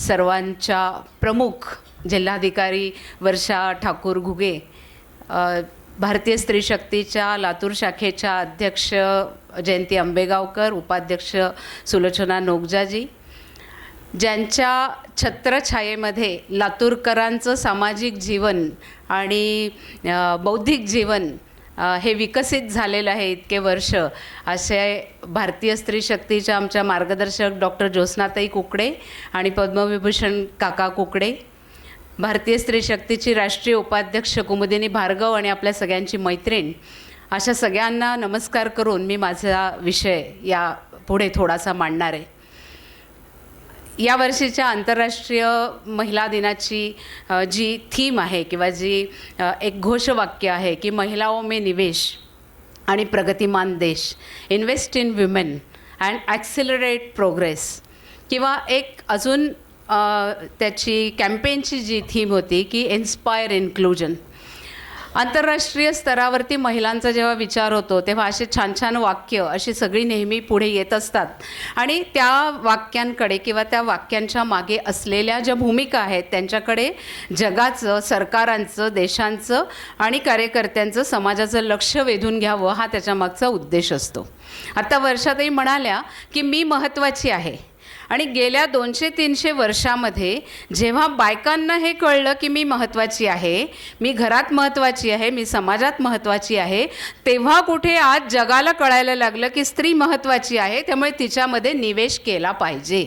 सर्वांच्या प्रमुख जिल्हाधिकारी वर्षा ठाकूर घुगे, भारतीय स्त्री शक्तीच्या लातूर शाखेच्या अध्यक्ष जयंती आंबेगावकर, उपाध्यक्ष सुलोचना नोगजाजी, ज्यांच्या छत्रछायेमध्ये लातूरकरांचं सामाजिक जीवन आणि बौद्धिक जीवन हे विकसित झालेलं आहे इतके वर्ष, असे भारतीय स्त्री शक्तीच्या आमच्या मार्गदर्शक डॉक्टर ज्योत्स्नाताई कुकडे आणि पद्मविभूषण काका कुकडे, भारतीय स्त्री शक्तीची राष्ट्रीय उपाध्यक्ष कुमुदिनी भार्गव आणि आपल्या सगळ्यांची मैत्रीण, अशा सगळ्यांना नमस्कार करून मी माझा विषय या पुढे थोडासा मांडणार आहे. या वर्षीच्या आंतरराष्ट्रीय महिला दिनाची जी थीम आहे किंवा जी एक घोषवाक्य आहे की महिलाओं में निवेश आणि प्रगतिमान देश, invest in women and accelerate progress, किंवा एक अजून त्याची कॅम्पेनची जी थीम होती की इन्स्पायर इन्क्लुजन. आंतरराष्ट्रीय स्तरावरती महिलांचा जेव्हा विचार होतो तेव्हा असे छान छान वाक्य अशी सगळी नेहमी पुढे येत असतात आणि त्या वाक्यांकडे किंवा त्या वाक्यांच्या मागे असलेल्या ज्या भूमिका आहेत त्यांच्याकडे जगाचं, सरकारांचं, देशांचं आणि कार्यकर्त्यांचं, समाजाचं लक्ष वेधून घ्यावं हा त्याच्यामागचा उद्देश असतो. आता वर्षाताई म्हणाल्या की मी महत्त्वाची आहे, आणि गेल्या 200-300 वर्षामध्ये जेव्हा बायकांना हे कळलं की मी महत्त्वाची आहे, मी घरात महत्त्वाची आहे, मी समाजात महत्त्वाची आहे, तेव्हा कुठे आज जगाला कळायला लागलं की स्त्री महत्त्वाची आहे, त्यामुळे तिच्यामध्ये निवेश केला पाहिजे,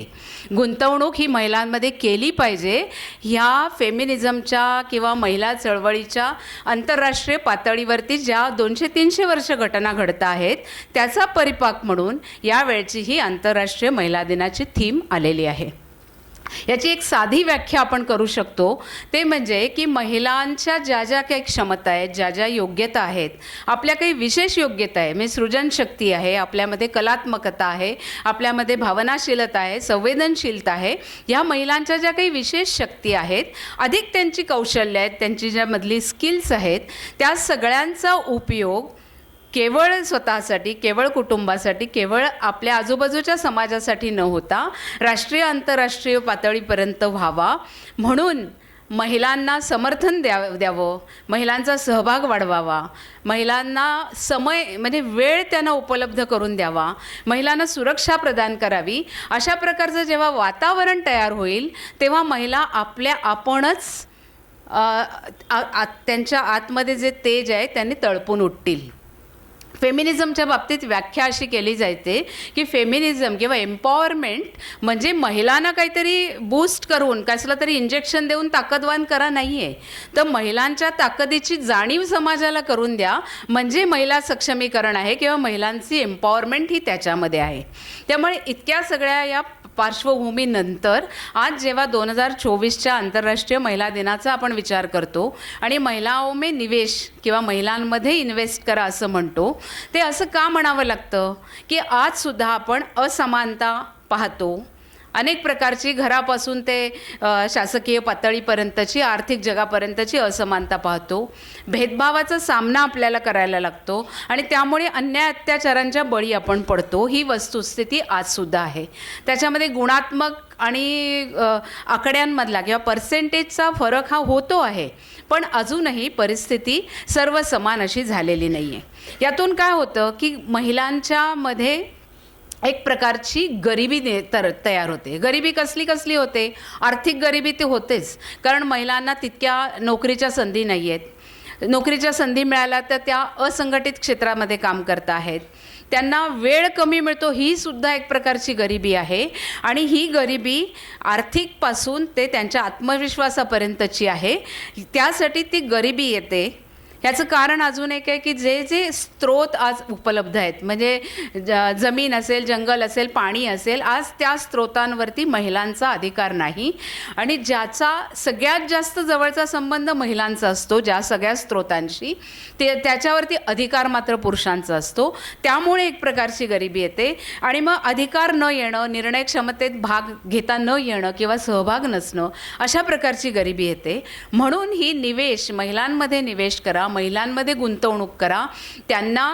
गुंतवणूक ही महिलांमध्ये केली पाहिजे. ह्या फेमिनिझमच्या किंवा महिला चळवळीच्या आंतरराष्ट्रीय पातळीवरती ज्या 200-300 वर्ष घटना घडत आहेत त्याचा परिपाक म्हणून यावेळची ही आंतरराष्ट्रीय महिला दिनाची थीम आलेली आहे. याची एक साधी व्याख्या आपण करू शकतो, ते म्हणजे की महिलांच्या ज्या ज्या काही क्षमता आहेत, ज्या ज्या योग्यता आहेत, आपल्या काही विशेष योग्यता आहे, म्हणजे सृजनशक्ती आहे, आपल्यामध्ये कलात्मकता आहे, आपल्यामध्ये भावनाशीलता आहे, संवेदनशीलता आहे, ह्या महिलांच्या ज्या काही विशेष शक्ती आहेत, अधिक त्यांची कौशल्य आहेत, त्यांची ज्यामधली स्किल्स आहेत, त्या सगळ्यांचा उपयोग केवळ स्वतःसाठी, केवळ कुटुंबासाठी, केवळ आपल्या आजूबाजूच्या समाजासाठी न होता राष्ट्रीय आंतरराष्ट्रीय पातळीपर्यंत व्हावा, म्हणून महिलांना समर्थन द्यावं, महिलांचा सहभाग वाढवावा, महिलांना समय म्हणजे वेळ त्यांना उपलब्ध करून द्यावा, महिलांना सुरक्षा प्रदान करावी. अशा प्रकारचं जेव्हा वातावरण तयार होईल तेव्हा महिला आपल्या आपणच त्यांच्या आतमध्ये जे तेज आहे त्यांनी तळपून उठतील. फेमिनिझमच्या बाबतीत व्याख्या अशी केली जाते की फेमिनिझम किंवा एम्पॉवरमेंट म्हणजे महिलांना काहीतरी बूस्ट करून कसलं तरी इंजेक्शन देऊन ताकदवान करा नाही आहे, तर महिलांच्या ताकदीची जाणीव समाजाला करून द्या म्हणजे महिला सक्षमीकरण आहे किंवा महिलांची एम्पॉवरमेंट ही त्याच्यामध्ये आहे. त्यामुळे इतक्या सगळ्या या पार्श्वभूमीनंतर आज जेव्हा 2024च्या आंतरराष्ट्रीय महिला दिनाचा आपण विचार करतो आणि महिलाओं में निवेश किंवा महिलांमध्ये इन्व्हेस्ट करा असं म्हणतो, ते असं का म्हणावं लागतं की आजसुद्धा आपण असमानता पाहतो. अनेक प्रकारची घरापासून ते शासकीय पातळीपर्यंतची, आर्थिक जगापर्यंतची असमानता पाहतो. भेदभावाचा सामना आपल्याला करायला लागतो आणि त्यामुळे अन्याय अत्याचारांच्या बळी आपण पडतो. ही वस्तुस्थिती आजसुद्धा आहे. त्याच्यामध्ये गुणात्मक आणि आकड्यांमधला किंवा पर्सेंटेजचा फरक हा होतो आहे, पण अजूनही परिस्थिती सर्व समान अशी झालेली नाही आहे. यातून काय होतं की महिलांच्यामध्ये एक प्रकारची गरिबी तयार होते. गरिबी कसली होते? आर्थिक गरिबी ते होतेच, कारण महिलांना तितक्या नोकरीच्या संधी नाही आहेत. नोकरीच्या संधी मिळाल्या तर त्या असंघटित क्षेत्रामध्ये काम करत आहेत, त्यांना वेळ कमी मिळतो, ही सुद्धा एक प्रकारची गरिबी आहे. आणि ही गरिबी आर्थिकपासून ते त्यांच्या आत्मविश्वासापर्यंतची आहे. त्यासाठी ती गरिबी येते. याचं कारण अजून एक आहे की जे जे स्रोत आज उपलब्ध आहेत, म्हणजे जमीन असेल, जंगल असेल, पाणी असेल, आज त्या स्रोतांवरती महिलांचा अधिकार नाही. आणि ज्याचा सगळ्यात जास्त जवळचा संबंध महिलांचा असतो, ज्या सगळ्या स्रोतांशी, त्याच्यावरती अधिकार मात्र पुरुषांचा असतो. त्यामुळे एक प्रकारची गरिबी येते. आणि मग अधिकार न येणं, निर्णय क्षमतेत भाग घेता न येणं किंवा सहभाग नसणं, अशा प्रकारची गरिबी येते. म्हणून ही निवेश, महिलांमध्ये निवेश करा, महिलांमध्ये गुंतवणूक करा, त्यांना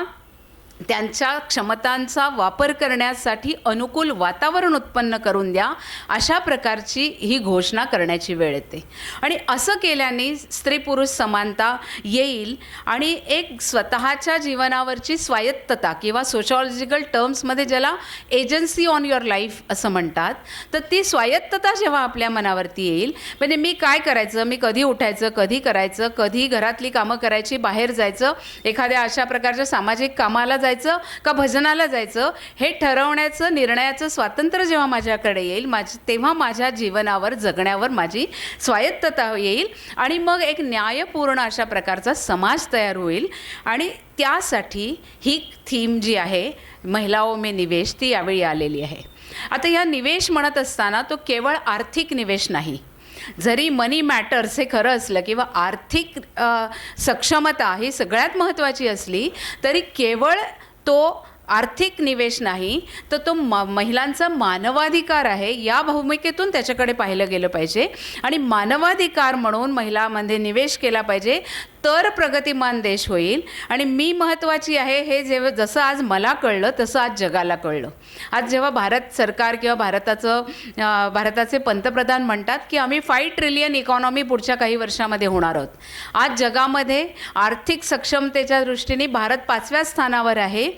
त्यांच्या क्षमतांचा वापर करण्यासाठी अनुकूल वातावरण उत्पन्न करून द्या, अशा प्रकारची ही घोषणा करण्याची वेळ येते. आणि असं केल्याने स्त्री पुरुष समानता येईल आणि एक स्वतःच्या जीवनावरची स्वायत्तता किंवा सोशॉलॉजिकल टर्म्समध्ये ज्याला एजन्सी ऑन युअर लाईफ असं म्हणतात, तर ती स्वायत्तता जेव्हा आपल्या मनावरती येईल, म्हणजे मी काय करायचं, मी कधी उठायचं, कधी करायचं, कधी घरातली कामं करायची, बाहेर जायचं, एखाद्या अशा प्रकारच्या सामाजिक कामाला जायचं का भजनाला जायचं, हे ठरवण्याचं निर्णयाचं स्वातंत्र्य जेव्हा माझ्याकडे येईल, तेव्हा माझ्या जीवनावर जगण्यावर माझी स्वायत्तता येईल आणि मग एक न्यायपूर्ण अशा प्रकारचा समाज तयार होईल. आणि त्यासाठी ही थीम जी आहे महिलाओं में निवेश, ती यावेळी आलेली आहे. आता या निवेश म्हणत असताना तो केवळ आर्थिक निवेश नाही. जरी मनी मॅटर्स हे खरं असलं किंवा आर्थिक सक्षमता ही सगळ्यात महत्त्वाची असली, तरी केवळ तो आर्थिक निवेश नाही, तर तो महिलांचा मानवाधिकार आहे, या भूमिकेतून त्याच्याकडे पाहिलं गेलं पाहिजे. आणि मानवाधिकार म्हणून महिलांमध्ये निवेश केला पाहिजे, तर प्रगतिमान देश होईल. आणि मी महत्त्वाची आहे हे जसं आज मला कळलं तसं आज जगाला कळलं. आज जेव्हा भारत सरकार किंवा भारताचे पंतप्रधान म्हणतात की आम्ही 5 ट्रिलियन इकॉनॉमी पुढच्या काही वर्षामध्ये होणार आहोत, आज जगामध्ये आर्थिक सक्षमतेच्या दृष्टीने भारत 5व्या स्थानावर आहे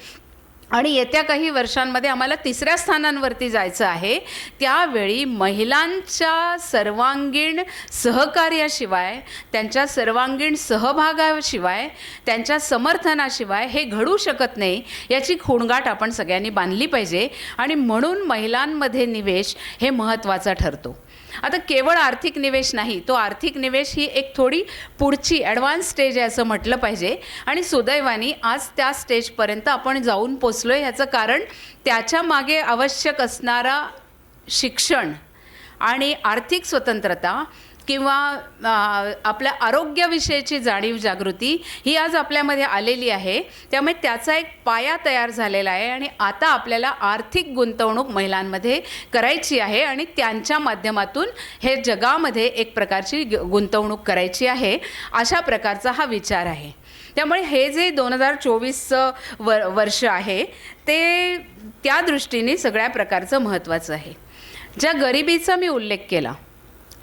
आणि येत्या काही वर्षांमध्ये आम्हाला 3ऱ्या स्थानांवरती जायचं आहे. त्यावेळी महिलांच्या सर्वांगीण सहकार्याशिवाय, त्यांच्या सर्वांगीण सहभागाशिवाय, त्यांच्या समर्थनाशिवाय हे घडू शकत नाही, याची खूणगाठ आपण सगळ्यांनी बांधली पाहिजे. आणि म्हणून महिलांमध्ये निवेश हे महत्त्वाचा ठरतो. आता केवळ आर्थिक निवेश नाही, तो आर्थिक निवेश ही एक थोडी पुढची ॲडव्हान्स स्टेज आहे असं म्हटलं पाहिजे. आणि सुदैवाने आज त्या स्टेजपर्यंत आपण जाऊन पोचलो आहे. ह्याचं कारण त्याच्या मागे आवश्यक असणारा शिक्षण आणि आर्थिक स्वतंत्रता किंवा आपल्या आरोग्याविषयीची जाणीव जागृती ही आज आपल्यामध्ये आलेली आहे. त्यामुळे त्याचा एक पाया तयार झालेला आहे आणि आता आपल्याला आर्थिक गुंतवणूक महिलांमध्ये करायची आहे आणि त्यांच्या माध्यमातून हे जगामध्ये एक प्रकारची गुंतवणूक करायची आहे, अशा प्रकारचा हा विचार आहे. त्यामुळे हे जे 2024चं वर्ष आहे ते त्या दृष्टीने सगळ्या प्रकारचं महत्त्वाचं आहे. ज्या गरिबीचा मी उल्लेख केला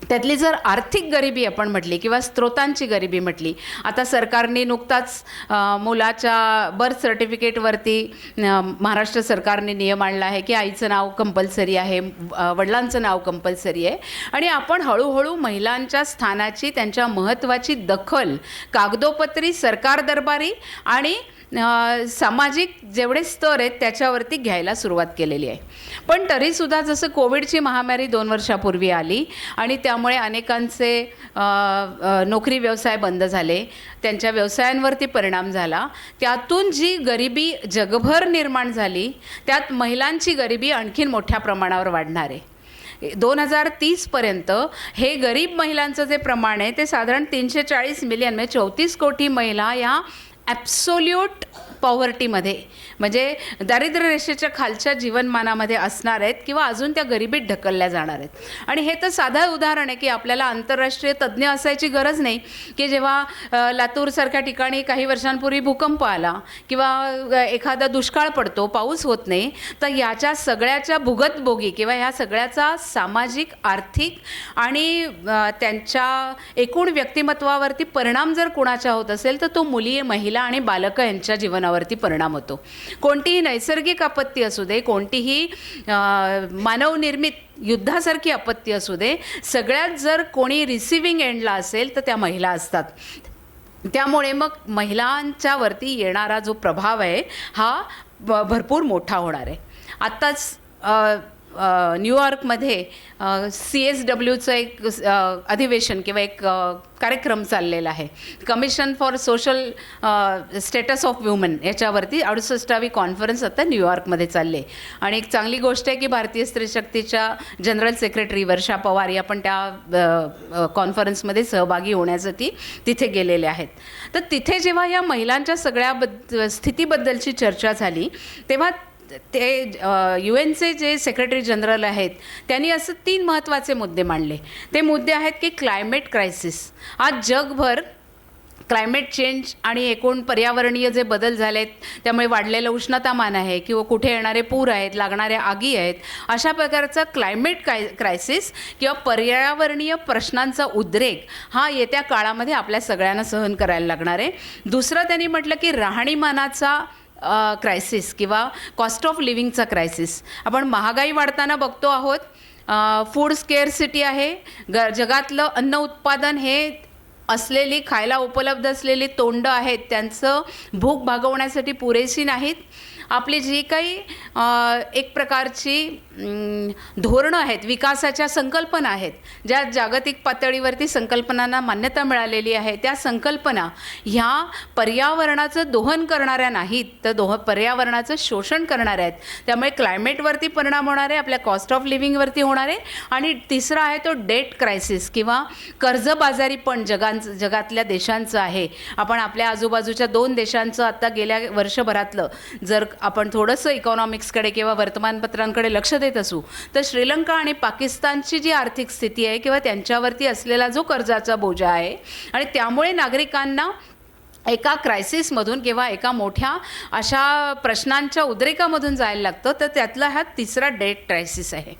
त्यातली जर आर्थिक गरिबी आपण म्हटली किंवा स्त्रोतांची गरिबी म्हटली, आता सरकारने नुकताच मुलाच्या बर्थ सर्टिफिकेटवरती महाराष्ट्र सरकारने नियम आणला आहे की आईचं नाव कंपल्सरी आहे, वडिलांचं नाव कंपल्सरी आहे. आणि आपण हळूहळू महिलांच्या स्थानाची, त्यांच्या महत्त्वाची दखल कागदोपत्री, सरकार दरबारी आणि सामाजिक जेवढे स्तर आहेत त्याच्यावरती घ्यायला सुरुवात केलेली आहे. पण तरीसुद्धा जसं कोविडची महामारी 2 वर्षापूर्वी आली आणि त्यामुळे अनेकांचे नोकरी व्यवसाय बंद झाले, त्यांच्या व्यवसायांवरती परिणाम झाला, त्यातून जी गरिबी जगभर निर्माण झाली त्यात महिलांची गरिबी आणखीन मोठ्या प्रमाणावर वाढणार आहे. 2030पर्यंत हे गरीब महिलांचं जे प्रमाण आहे ते साधारण 340 मिलियन म्हणजे 34 कोटी महिला या ॲब्सोल्यूट पॉवर्टीमध्ये म्हणजे दारिद्र्य रेषेच्या खालच्या जीवनमानामध्ये असणार आहेत किंवा अजून त्या गरिबीत ढकलल्या जाणार आहेत. आणि हे तर साधं उदाहरण आहे की आपल्याला आंतरराष्ट्रीय तज्ज्ञ असायची गरज नाही की जेव्हा लातूरसारख्या ठिकाणी काही वर्षांपूर्वी भूकंप आला किंवा एखादा दुष्काळ पडतो, पाऊस होत नाही, तर याच्या सगळ्याच्या भुगतभोगी किंवा ह्या सगळ्याचा सामाजिक, आर्थिक आणि त्यांच्या एकूण व्यक्तिमत्वावरती परिणाम जर कुणाच्या होत असेल तर तो मुली, महिला आणि बालकं यांच्या जीवनावरती परिणाम होतो. कोणतीही नैसर्गिक आपत्ती असू दे, कोणतीही मानवनिर्मित युद्धासारखी आपत्ती असू दे, सगळ्यात जर कोणी रिसिव्हिंग एंडला असेल तर त्या महिला असतात. त्यामुळे मग महिलांच्यावरती येणारा जो प्रभाव आहे हा भरपूर मोठा होणार आहे. आत्ताच न्यूयॉर्कमध्ये CSWचं एक अधिवेशन किंवा एक कार्यक्रम चाललेला आहे, commission for social status of woman, याच्यावरती 68वी कॉन्फरन्स आता न्यूयॉर्कमध्ये चालले. आणि एक चांगली गोष्ट आहे की भारतीय स्त्री शक्तीच्या जनरल सेक्रेटरी वर्षा पवार या पण त्या कॉन्फरन्समध्ये सहभागी होण्यासाठी तिथे गेलेले आहेत. तर तिथे जेव्हा या महिलांच्या सगळ्या स्थितीबद्दलची चर्चा झाली तेव्हा ते UN जे सेक्रेटरी जनरल आहेत त्यांनी असं 3 महत्त्वाचे मुद्दे मांडले. ते मुद्दे आहेत की क्लायमेट क्रायसिस, आज जगभर क्लायमेट चेंज आणि एकूण पर्यावरणीय जे बदल झालेत त्यामुळे वाढलेलं उष्णतामान आहे किंवा कुठे येणारे पूर आहेत, लागणाऱ्या आगी आहेत, अशा प्रकारचा क्लायमेट क्रायसिस किंवा पर्यावरणीय प्रश्नांचा उद्रेक हा येत्या काळामध्ये आपल्या सगळ्यांना सहन करायला लागणार आहे. दुसरं त्यांनी म्हटलं की राहणीमानाचा क्रायसिस किंवा कॉस्ट ऑफ लिव्हिंगचा क्रायसिस. आपण महागाई वाढताना बघतो आहोत, फूड स्केअरसिटी आहे, जगातलं अन्न उत्पादन हे असलेली खायला उपलब्ध असलेली तोंड आहेत त्यांचं भूक भागवण्यासाठी पुरेशी नाहीत. आपली जी काही एक प्रकारची धोरणं आहेत, विकासाच्या संकल्पना आहेत, ज्या जागतिक पातळीवरती संकल्पनांना मान्यता मिळालेली आहे, त्या संकल्पना ह्या पर्यावरणाचं दोहन करणाऱ्या नाहीत, तर पर्यावरणाचं शोषण करणाऱ्या आहेत. त्यामुळे क्लायमेटवरती परिणाम होणार आहे, आपल्या कॉस्ट ऑफ लिव्हिंगवरती होणार आहे. आणि तिसरा आहे तो डेट क्रायसिस किंवा कर्जबाजारी पण जगातल्या देशांचं आहे. आपण आपल्या आजूबाजूच्या 2 देशांचं आता गेल्या वर्षभरातलं जर आपण थोडंसं इकॉनॉमिक्सकडे किंवा वर्तमानपत्रांकडे लक्ष देत असू तर श्रीलंका आणि पाकिस्तानची जी आर्थिक स्थिती आहे किंवा त्यांच्यावरती असलेला जो कर्जाचा बोजा आहे आणि त्यामुळे नागरिकांना एका क्रायसिसमधून किंवा एका मोठ्या अशा प्रश्नांच्या उद्रेकामधून जायला लागतं, तर त्यातला हा तिसरा डेट क्रायसिस आहे.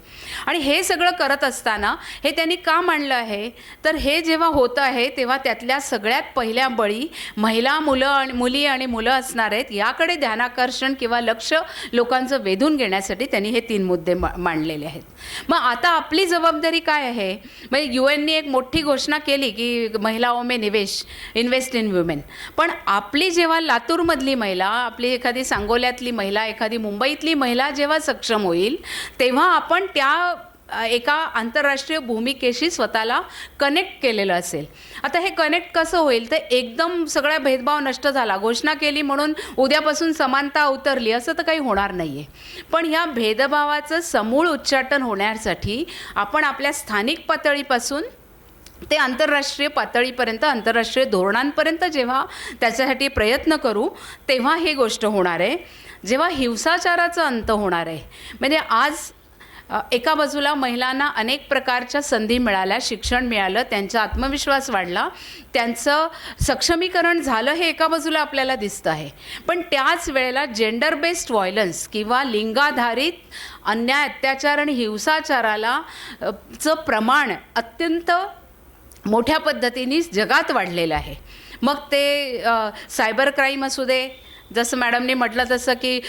आणि हे सगळं करत असताना हे त्यांनी का मांडलं आहे, तर हे जेव्हा होतं आहे तेव्हा त्यातल्या सगळ्यात पहिल्या बळी मुली आणि मुलं असणार आहेत. याकडे ध्यानाकर्षण किंवा लक्ष लोकांचं वेधून घेण्यासाठी त्यांनी हे 3 मुद्दे मांडलेले आहेत. मग आता आपली जबाबदारी काय आहे? म्हणजे UN एक मोठी घोषणा केली की महिलाओं में इन्वेस्ट इन वुमेन. पण आपली जेव्हा लातूरमधली महिला, आपली एखादी सांगोल्यातली महिला, एखादी मुंबईतली महिला जेव्हा सक्षम होईल तेव्हा आपण त्या एका आंतरराष्ट्रीय भूमिकेशी स्वतःला कनेक्ट केलेलं असेल. आता हे कनेक्ट कसं होईल? तर एकदम सगळा भेदभाव नष्ट झाला, घोषणा केली म्हणून उद्यापासून समानता उतरली असं तर काही होणार नाही आहे. पण ह्या भेदभावाचं समूळ उच्चाटन होण्यासाठी आपण आपल्या स्थानिक पातळीपासून ते आंतरराष्ट्रीय पातळीपर्यंत, आंतरराष्ट्रीय धोरणांपर्यंत जेव्हा त्याच्यासाठी प्रयत्न करू तेव्हा ही गोष्ट होणार आहे. जेव्हा हिंसाचाराचा अंत होणार आहे, म्हणजे आज एका बाजूला महिलांना अनेक प्रकारच्या संधी मिळाल्या, शिक्षण मिळालं, त्यांचा आत्मविश्वास वाढला, त्यांचं सक्षमीकरण झालं, हे एका बाजूला आपल्याला दिसतं आहे. पण त्याच वेळेला जेंडर बेस्ड व्हायलन्स किंवा लिंगाधारित अन्याय, अत्याचार आणि हिंसाचाराला चं प्रमाण अत्यंत मोठ्या पद्धतीने जगात वाढलेलं आहे. मग ते सायबर क्राईम असू दे, जसं मॅडमने म्हटलं तसं की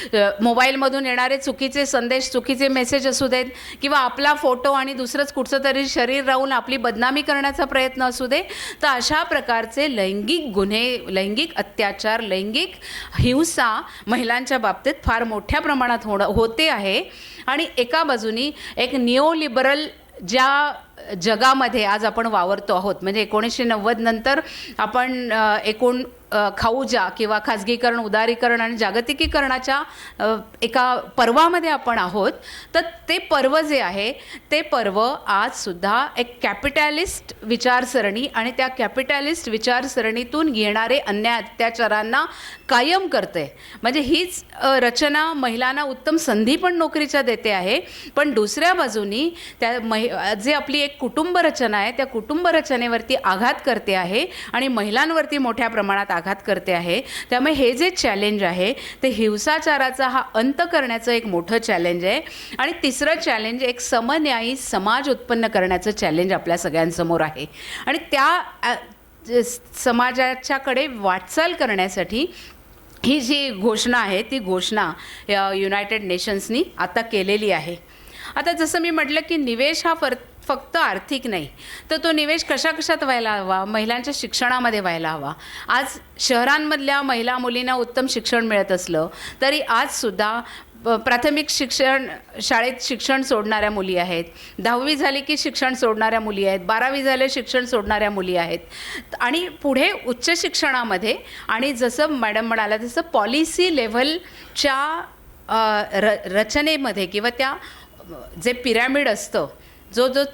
मोबाईलमधून येणारे चुकीचे संदेश, चुकीचे मेसेज असू देत, किंवा आपला फोटो आणि दुसरंच कुठचं तरी शरीर राहून आपली बदनामी करण्याचा प्रयत्न असू दे, तर अशा प्रकारचे लैंगिक गुन्हे, लैंगिक अत्याचार, लैंगिक हिंसा महिलांच्या बाबतीत फार मोठ्या प्रमाणात होते आहे. आणि एका बाजूनी एक निओलिबरल ज्या जगामध्ये आज आपण वावरतो आहोत, म्हणजे 1990 नंतर आपण एकूण खाऊजा किंवा खाजगीकरण, उदारीकरण आणि जागतिकीकरणाच्या एका पर्वामध्ये आपण आहोत. तर ते पर्व जे आहे ते पर्व आजसुद्धा एक कॅपिटॅलिस्ट विचारसरणी आणि त्या कॅपिटॅलिस्ट विचारसरणीतून येणारे अन्याय अत्याचारांना कायम करते. म्हणजे हीच रचना महिलांना उत्तम संधी पण नोकरीच्या देते आहे, पण दुसऱ्या बाजूनी त्या जे आपली एक कुटुंब रचना आहे त्या कुटुंब रचनेवरती आघात करते आहे आणि महिलांवरती मोठ्या प्रमाणात आघात करते आहे. त्यामुळे हे जे चॅलेंज आहे ते हिंसाचाराचा हा अंत करण्याचं एक मोठं चॅलेंज आहे. आणि तिसरं चॅलेंज एक समन्यायी समाज उत्पन्न करण्याचं चॅलेंज आपल्या सगळ्यांसमोर आहे. आणि त्या समाजाच्याकडे वाटचाल करण्यासाठी ही जी घोषणा आहे ती घोषणा युनायटेड नेशन्सनी आता केलेली आहे. आता जसं मी म्हटलं की निवेश हा फक्त आर्थिक नाही, तर तो निवेश कशात व्हायला हवा? महिलांच्या शिक्षणामध्ये व्हायला हवा. आज शहरांमधल्या महिला मुलींना उत्तम शिक्षण मिळत असलं तरी आजसुद्धा प्राथमिक शिक्षण, शाळेत शिक्षण सोडणाऱ्या मुली आहेत, 10वी झाली की शिक्षण सोडणाऱ्या मुली आहेत, 12वी झाले शिक्षण सोडणाऱ्या मुली आहेत. आणि पुढे उच्च शिक्षणामध्ये आणि जसं मॅडम म्हणाला तसं पॉलिसी लेव्हलच्या रचनेमध्ये किंवा त्या जे पिरॅमिड असतं जो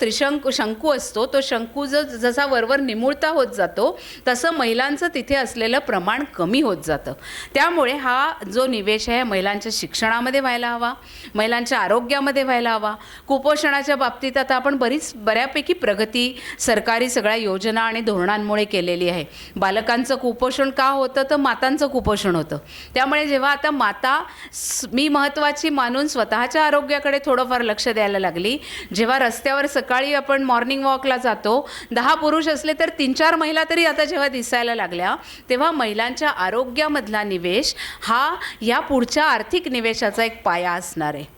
शंकू असतो तो शंकू जसा वरवर निमुळता होत जातो तसं महिलांचं तिथे असलेलं प्रमाण कमी होत जातं. त्यामुळे हा जो निवेश आहे महिलांच्या शिक्षणामध्ये व्हायला हवा, महिलांच्या आरोग्यामध्ये व्हायला हवा. कुपोषणाच्या बाबतीत आता आपण बऱ्यापैकी प्रगती सरकारी सगळ्या योजना आणि धोरणांमुळे केलेली आहे. बालकांचं कुपोषण का होतं तर मातांचं कुपोषण होतं. त्यामुळे जेव्हा आता माता मी महत्त्वाची मानून स्वतःच्या आरोग्याकडे थोडंफार लक्ष द्यायला लागली, जेव्हा रस्त्यावर सकाळी आपण मॉर्निंग वॉकला जातो 10 पुरुष असले तर 3-4 महिला तरी आता जेव्हा दिसायला लागल्या, तेव्हा महिलांच्या आरोग्यामधला निवेश हा या पुढच्या आर्थिक निवेशाचा एक पाया असणार आहे.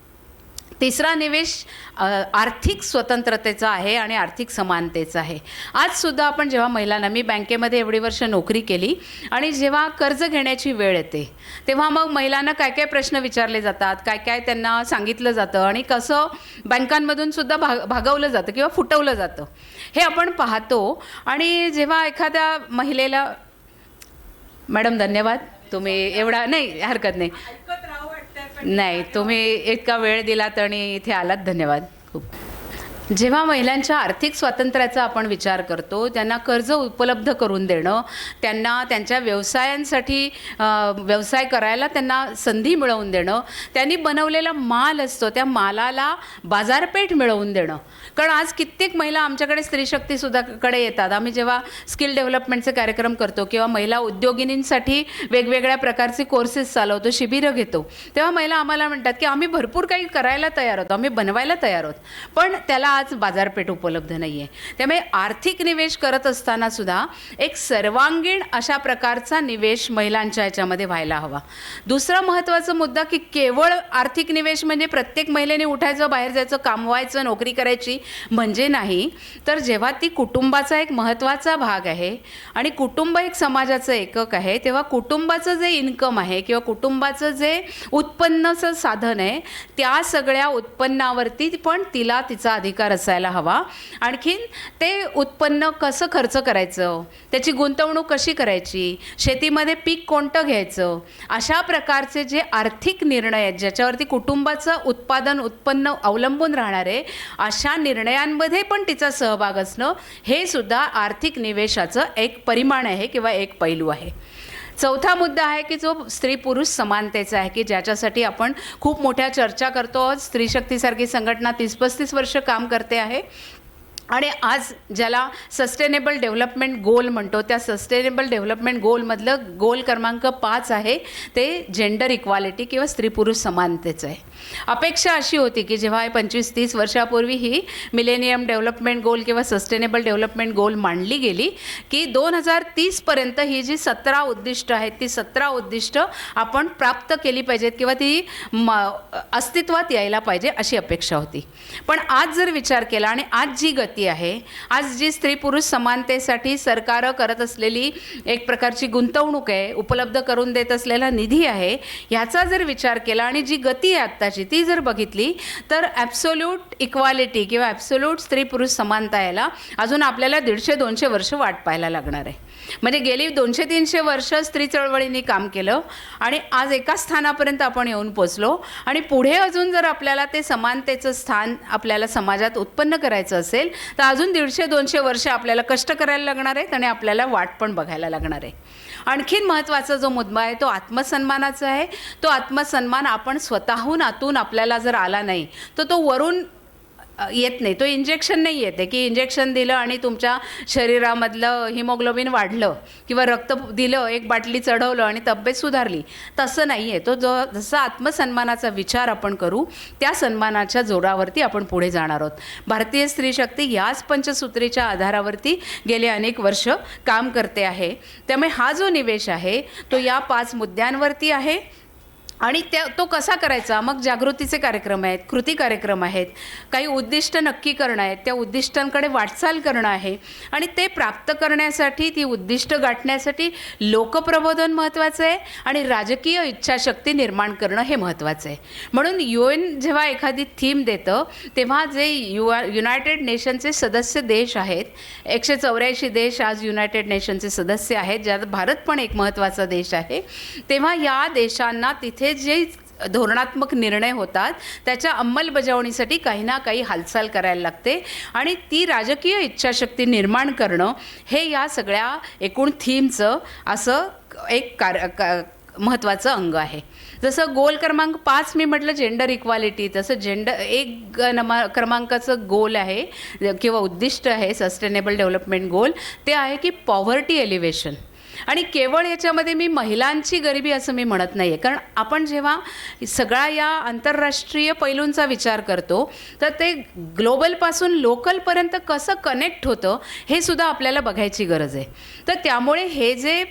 तिसरा निवेश आर्थिक स्वतंत्रतेचा आहे आणि आर्थिक समानतेचा आहे. आजसुद्धा आपण जेव्हा महिलांना, मी बँकेमध्ये एवढी वर्ष नोकरी केली आणि जेव्हा कर्ज घेण्याची वेळ येते तेव्हा मग महिलांना काय काय प्रश्न विचारले जातात, काय काय त्यांना सांगितलं जातं आणि कसं बँकांमधून सुद्धा भागवलं जातं किंवा फुटवलं जातं हे आपण पाहतो. आणि जेव्हा एखाद्या महिलेला, मॅडम धन्यवाद, तुम्ही एवढा नाही, हरकत नाही, नाही तुम्ही इतका वेळ दिलात आणि इथे आलात, धन्यवाद खूप. जेव्हा महिलांच्या आर्थिक स्वातंत्र्याचा आपण विचार करतो, त्यांना कर्ज उपलब्ध करून देणं, त्यांना त्यांच्या व्यवसायांसाठी व्यवसाय करायला त्यांना संधी मिळवून देणं, त्यांनी बनवलेला माल असतो त्या मालाला बाजारपेठ मिळवून देणं. कारण आज कित्येक महिला आमच्याकडे स्त्रीशक्तीसुद्धाकडे येतात. आम्ही जेव्हा स्किल डेव्हलपमेंटचे कार्यक्रम करतो किंवा महिला उद्योगिनींसाठी वेगवेगळ्या प्रकारचे कोर्सेस चालवतो, शिबिरं घेतो, तेव्हा महिला आम्हाला म्हणतात की आम्ही भरपूर काही करायला तयार आहोत, आम्ही बनवायला तयार आहोत, पण त्याला आज बाजारपेठ उपलब्ध नाही आहे. त्यामुळे आर्थिक निवेश करत असताना सुद्धा एक सर्वांगीण अशा प्रकारचा निवेश महिलांच्या ह्याच्यामध्ये व्हायला हवा. दुसरा महत्त्वाचा मुद्दा की केवळ आर्थिक निवेश म्हणजे प्रत्येक महिलेने उठायचं, बाहेर जायचं, कामवायचं, नोकरी करायची म्हणजे नाही, तर जेव्हा ती कुटुंबाचा एक महत्त्वाचा भाग आहे आणि कुटुंब एक समाजाचं एकक आहे, तेव्हा कुटुंबाचं जे इन्कम आहे किंवा कुटुंबाचं जे उत्पन्नाचं साधन आहे त्या सगळ्या उत्पन्नावरती पण तिला तिचा अधिकार असायला हवा. आणखीन ते उत्पन्न कसं खर्च करायचं, त्याची गुंतवणूक कशी करायची, शेतीमध्ये पीक कोणतं घ्यायचं, अशा प्रकारचे जे आर्थिक निर्णय आहेत ज्याच्यावरती कुटुंबाचं उत्पन्न अवलंबून राहणार आहे, अशा निर्णयांमध्ये पण तिचा सहभाग असणं हे सुद्धा आर्थिक निवेशाचं एक परिमाण आहे किंवा एक पैलू आहे. चौथा मुद्दा आहे की जो स्त्री पुरुष समानतेचा आहे, की ज्याच्यासाठी आपण खूप मोठ्या चर्चा करतो. स्त्रीशक्तीसारखी संघटना 30-35 वर्ष काम करते आहे आणि आज ज्याला सस्टेनेबल डेव्हलपमेंट गोल म्हणतो, त्या सस्टेनेबल डेव्हलपमेंट गोलमधलं गोल क्रमांक 5 आहे ते जेंडर इक्वालिटी किंवा स्त्री पुरुष समानतेचं आहे. अपेक्षा अशी होती की जेव्हा 25-30 वर्षापूर्वी ही मिलेनियम डेव्हलपमेंट गोल किंवा सस्टेनेबल डेव्हलपमेंट गोल मांडली गेली की 2030पर्यंत ही जी 17 उद्दिष्ट आहेत ती 17 उद्दिष्ट आपण प्राप्त केली पाहिजेत किंवा ती अस्तित्वात यायला पाहिजे अशी अपेक्षा होती. पण आज जर विचार केला आणि आज जी गती आहे, आज जी स्त्री पुरुष समानतेसाठी सरकार करत असलेली एक प्रकारची गुंतवणूक आहे, उपलब्ध करून देत असलेला निधी आहे, ह्याचा जर विचार केला आणि जी गती आहे आत्ताची ती जर बघितली तर ॲब्सोल्यूट इक्वालिटी किंवा ॲब्सोल्यूट स्त्री पुरुष समानता यायला अजून आपल्याला 150-200 वर्ष वाट पाहायला लागणार आहे. म्हणजे गेली 200-300 वर्ष स्त्री चळवळीने काम केलं आणि आज एका स्थानापर्यंत आपण येऊन पोचलो आणि पुढे अजून जर आपल्याला ते समानतेचं स्थान आपल्याला समाजात उत्पन्न करायचं असेल तर अजून 150-200 वर्ष आपल्याला कष्ट करायला लागणार आहेत आणि आपल्याला वाट पण बघायला लागणार आहे. आणखीन महत्त्वाचा जो मुद्दा आहे तो आत्मसन्मानाचा आहे. तो आत्मसन्मान आपण स्वतःहून आतून आपल्याला जर आला नाही तर तो वरून येत नाही, तो इंजेक्शन नाही येते की इंजेक्शन दिलं आणि तुमच्या शरीरामधलं हिमोग्लोबिन वाढलं किंवा रक्त दिलं, एक बाटली चढवलं आणि तब्येत सुधारली, तसं नाही आहे. तो जसा आत्मसन्मानाचा विचार आपण करू त्या सन्मानाच्या जोरावरती आपण पुढे जाणार आहोत. भारतीय स्त्री शक्ती याच पंचसूत्रीच्या आधारावरती गेले अनेक वर्ष काम करते आहे. त्यामुळे हा जो निवेश आहे तो या 5 मुद्द्यांवरती आहे आणि तो कसा करायचा, मग जागृतीचे कार्यक्रम आहेत, कृती कार्यक्रम आहेत, काही उद्दिष्ट नक्की करणं आहेत, त्या उद्दिष्टांकडे वाटचाल करणं आहे आणि ते प्राप्त करण्यासाठी, ती उद्दिष्ट गाठण्यासाठी लोकप्रबोधन महत्त्वाचं आहे आणि राजकीय इच्छाशक्ती निर्माण करणं हे महत्त्वाचं आहे. म्हणून UN जेव्हा एखादी थीम देतं तेव्हा जे युनायटेड नेशनचे सदस्य देश आहेत, 184 देश आज युनायटेड नेशनचे सदस्य आहेत, ज्यात भारत पण एक महत्त्वाचा देश आहे, तेव्हा या देशांना तिथे जे धोरणात्मक निर्णय होतात, त्याच्या अंमलबजावणीसाठी काही ना काही हालचाल करायला लागते आणि ती राजकीय इच्छाशक्ती निर्माण करणं हे या सगळ्या एकूण थीमचं असं एक महत्त्वाचं अंग आहे. जसं गोल क्रमांक 5 मी म्हटलं जेंडर इक्वालिटी, तसं क्रमांकाचं गोल आहे किंवा उद्दिष्ट आहे सस्टेनेबल डेव्हलपमेंट गोल, ते आहे की पॉव्हर्टी एलिव्हेशन. आणि केवळ याच्यामध्ये मी महिलांची गरिबी असं मी म्हणत नाही आहे, कारण आपण जेव्हा सगळा या आंतरराष्ट्रीय पैलूंचा विचार करतो तर ते ग्लोबलपासून लोकलपर्यंत कसं कनेक्ट होतं हे सुद्धा आपल्याला बघायची गरज आहे. तर त्यामुळे हे जे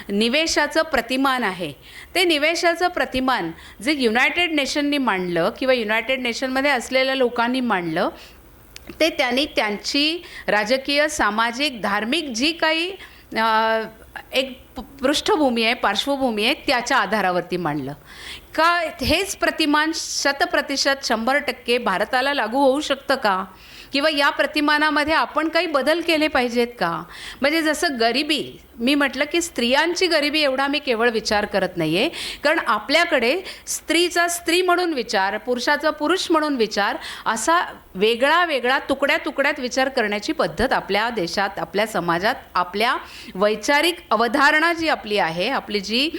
निवेशाचं प्रतिमान आहे, ते निवेशाचं प्रतिमान जे युनायटेड नेशननी मांडलं किंवा युनायटेड नेशनमध्ये असलेल्या लोकांनी मांडलं, ते त्यांनी त्यांची राजकीय, सामाजिक, धार्मिक जी काही एक पृष्ठभूमी आहे, पार्श्वभूमी आहे, त्याच्या आधारावरती मांडलं का. हेच प्रतिमान 100% 100% भारताला लागू होऊ शकतं का, किंवा या प्रतिमानामध्ये आपण काही बदल केले पाहिजेत का. म्हणजे जसं गरिबी मी म्हटलं की स्त्रियांची गरिबी एवढा मी केवळ विचार करत नाही आहे, कारण आपल्याकडे स्त्रीचा स्त्री म्हणून विचार, पुरुषाचा पुरुष म्हणून विचार, असा वेगळा वेगळा तुकड्या तुकड्यात विचार करण्याची पद्धत आपल्या देशात, आपल्या समाजात, आपल्या वैचारिक अवधारणा जी आपली आहे, आपली जी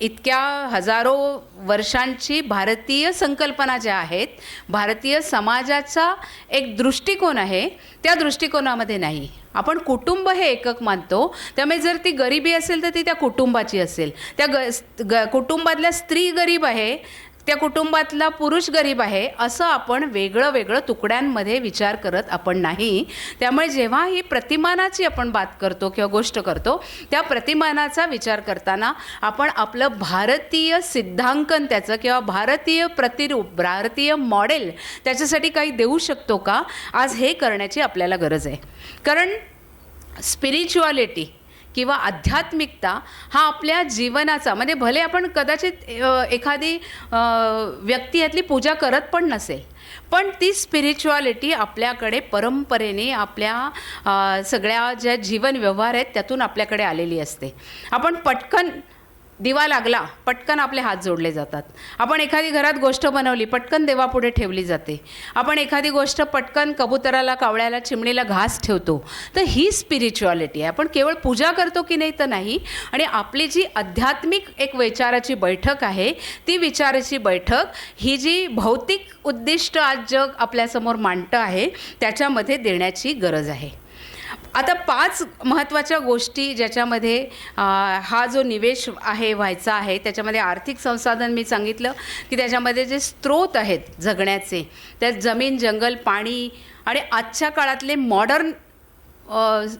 इतक्या हजारो वर्षांची भारतीय संकल्पना ज्या आहेत, भारतीय समाजाचा एक दृष्टिकोन आहे, त्या दृष्टिकोनामध्ये नाही. आपण कुटुंब हे एकक मानतो, त्यामुळे जर ती गरिबी असेल तर ती त्या कुटुंबाची असेल. त्या कुटुंबातल्या स्त्री गरीब आहे, त्या कुटुंबातला पुरुष गरीब आहे, असं आपण वेगळं वेगळं तुकड्यांमध्ये विचार करत आपण नाही. त्यामुळे जेव्हा ही प्रतिमानाची आपण बात करतो किंवा गोष्ट करतो, त्या प्रतिमानाचा विचार करताना आपण आपलं भारतीय सिद्धांकन त्याचं किंवा भारतीय प्रतिरूप, भारतीय मॉडेल त्याच्यासाठी काही देऊ शकतो का, आज हे करण्याची आपल्याला गरज आहे. कारण स्पिरिच्युअलिटी किंवा आध्यात्मिकता हा आपल्या जीवनाचा, म्हणजे भले आपण कदाचित एखादी व्यक्ती यातली पूजा करत पण नसेल, पण ती स्पिरिच्युअलिटी आपल्याकडे परंपरेने आपल्या सगळ्या ज्या जीवन व्यवहार आहेत त्यातून आपल्याकडे आलेली असते. आपण पटकन दिवा लागला, पटकन आपले हात जोडले जातात. आपण एखादी घरात गोष्ट बनवली, पटकन देवापुढे ठेवली जाते. आपण एखादी गोष्ट पटकन कबुतराला, कावळ्याला, चिमणीला घास ठेवतो. तर ही स्पिरिच्युअलिटी आहे. आपण केवळ पूजा करतो की नाही तर नाही. आणि आपली जी आध्यात्मिक एक विचाराची बैठक आहे, ती विचाराची बैठक ही जी भौतिक उद्दिष्ट आज जग आपल्यासमोर मांडतं आहे, त्याच्यामध्ये देण्याची गरज आहे. आता 5 महत्त्वाच्या गोष्टी ज्याच्यामध्ये हा जो निवेश आहे व्हायचा आहे, त्याच्यामध्ये आर्थिक संसाधन मी सांगितलं की त्याच्यामध्ये जे स्रोत आहेत जगण्याचे, त्यात जमीन, जंगल, पाणी आणि आजच्या काळातले मॉडर्न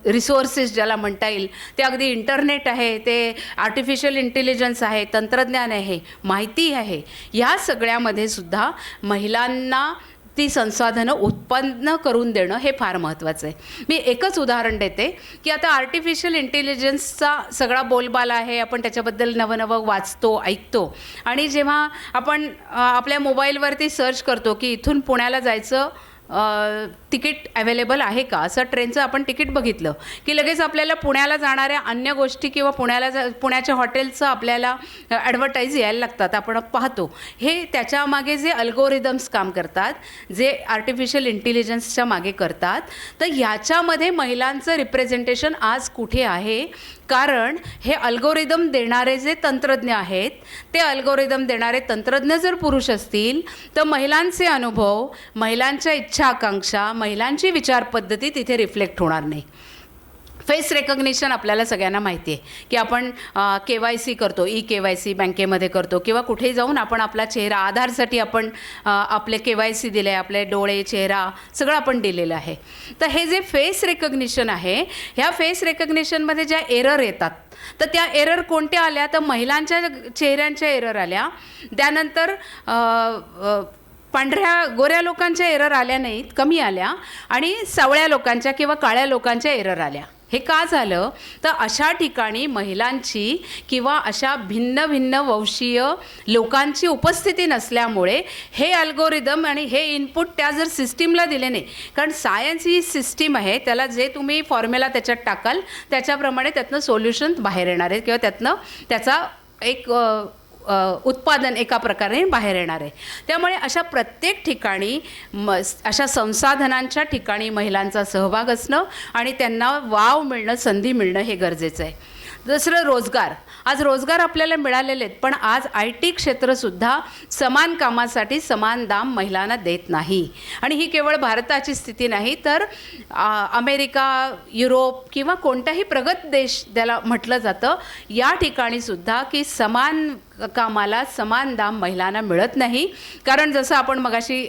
रिसोर्सेस ज्याला म्हणता येईल, ते अगदी इंटरनेट आहे, ते आर्टिफिशियल इंटेलिजन्स आहे, तंत्रज्ञान आहे, माहिती आहे. ह्या सगळ्यामध्ये सुद्धा महिलांना ती संसाधनं उत्पन्न करून देणं हे फार महत्त्वाचं आहे. मी एकच उदाहरण देते की आता आर्टिफिशियल इंटेलिजन्सचा सगळा बोलबाला आहे, आपण त्याच्याबद्दल नवनवं वाचतो, ऐकतो. आणि जेव्हा आपण आपल्या मोबाईलवरती सर्च करतो की इथून पुण्याला जायचं तिकीट अवेलेबल आहे का, असं ट्रेनचं आपण तिकीट बघितलं की लगेच आपल्याला पुण्याला जाणाऱ्या अन्य गोष्टी किंवा पुण्याच्या हॉटेलचं आपल्याला ॲडव्हर्टाईज यायला लागतात, आपण पाहतो. हे त्याच्यामागे जे अल्गोरिदम्स काम करतात, जे आर्टिफिशियल इंटेलिजन्सच्या मागे करतात, तर ह्याच्यामध्ये महिलांचं रिप्रेझेंटेशन आज कुठे आहे. कारण हे अल्गोरिदम देणारे जे तंत्रज्ञ आहेत, ते अल्गोरिदम देणारे तंत्रज्ञ जर पुरुष असतील तर महिलांचे अनुभव, महिलांच्या इच्छा आकांक्षा, महिलांची विचारपद्धती तिथे रिफ्लेक्ट होणार नाही. फेस रेकग्निशन आपल्याला सगळ्यांना माहिती आहे की आपण KYC करतो, KYC बँकेमध्ये करतो किंवा कुठेही जाऊन आपण आपला चेहरा, आधारसाठी आपण आपले KYC दिले आहे, आपले डोळे, चेहरा सगळं आपण दिलेलं आहे. तर हे जे फेस रेकग्निशन आहे, ह्या फेस रेकग्निशनमध्ये ज्या एरर येतात, तर त्या एरर कोणत्या आल्या, तर महिलांच्या चेहऱ्यांच्या एरर आल्या. त्यानंतर गोऱ्या लोकांच्या एरर आल्या नाहीत, कमी आल्या. आणि सावळ्या लोकांच्या किंवा काळ्या लोकांच्या एरर आल्या. हे का झालं, तर अशा ठिकाणी महिलांची किंवा अशा भिन्न भिन्न वंशीय लोकांची उपस्थिती नसल्यामुळे हे अल्गोरिदम आणि हे इनपुट त्या जर सिस्टीमला दिले नाही, कारण सायन्स ही सिस्टीम आहे, त्याला जे तुम्ही फॉर्म्युला त्याच्यात टाकाल त्याच्याप्रमाणे त्यातनं सोल्युशन बाहेर येणार आहे किंवा त्यातनं त्याचा एक उत्पादन एका प्रकारे बाहेर येणार आहे. त्यामुळे अशा प्रत्येक ठिकाणी अशा संसाधनांच्या ठिकाणी महिलांचा सहभाग असणं आणि त्यांना वाव मिळणं, संधी मिळणं हे गरजेचं आहे. दुसरं रोजगार. आज रोजगार आपल्याला मिळालेले आहेत, पण आज IT क्षेत्रसुद्धा समान कामासाठी समान दाम महिलांना देत नाही. आणि ही केवळ भारताची स्थिती नाही, तर अमेरिका, युरोप किंवा कोणताही प्रगत देश त्याला म्हटलं जातं, या ठिकाणीसुद्धा की समान कामाला समान दाम महिलांना मिळत नाही. कारण जसं आपण मगाशी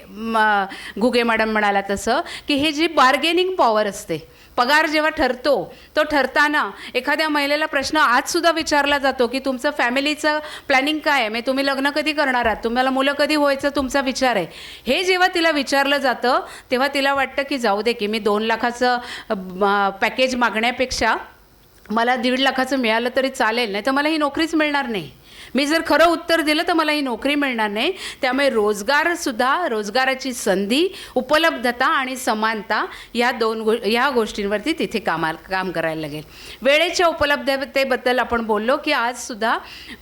घुगे मॅडम म्हणाला तसं की हे जी बार्गेनिंग पॉवर असते, पगार जेव्हा ठरतो, तो ठरताना एखाद्या महिलेला प्रश्न आजसुद्धा विचारला जातो की तुमचं फॅमिलीचं प्लॅनिंग काय आहे, म्हणजे तुम्ही लग्न कधी करणार आहात, तुम्हाला मुलं कधी व्हायचं तुमचा विचार आहे. हे जेव्हा तिला विचारलं जातं तेव्हा तिला वाटतं की जाऊ दे की मी 2 लाखाचं पॅकेज मागण्यापेक्षा मला 1.5 लाखाचं मिळालं तरी चालेल, नाही तर मला ही नोकरीच मिळणार नाही. मी जर खरं उत्तर दिलं तर मला ही नोकरी मिळणार नाही. त्यामुळे रोजगारसुद्धा, रोजगाराची संधी, उपलब्धता आणि समानता या गोष्टींवरती तिथे काम करायला लागेल. वेळेच्या उपलब्धतेबद्दल आपण बोललो की आजसुद्धा